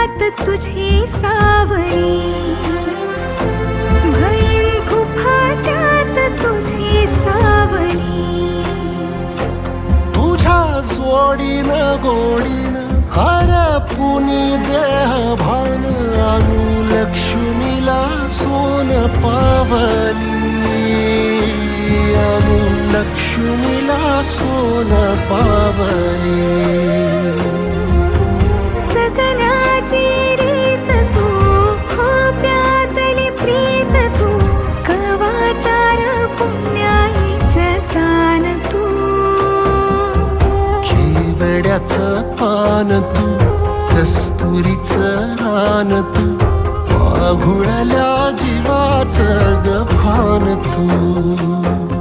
फाट्यात तुझी सावरी, भैन फाट्यात तुझी सावरी. तुझ्या जोडीनं गोडीनं हरपुनी देह भान, अनुलक्ष्मीला सोन पावली, अनुलक्ष्मीला सोन पावली. सगनाची रीत तू, खोप्यातली प्रीत तू, कवाचार पुण्याईचं दान तू. केवड्याचं पान तू, कस्तुरीचं रान तू, आघुळल्या जीवाचं गभान तू.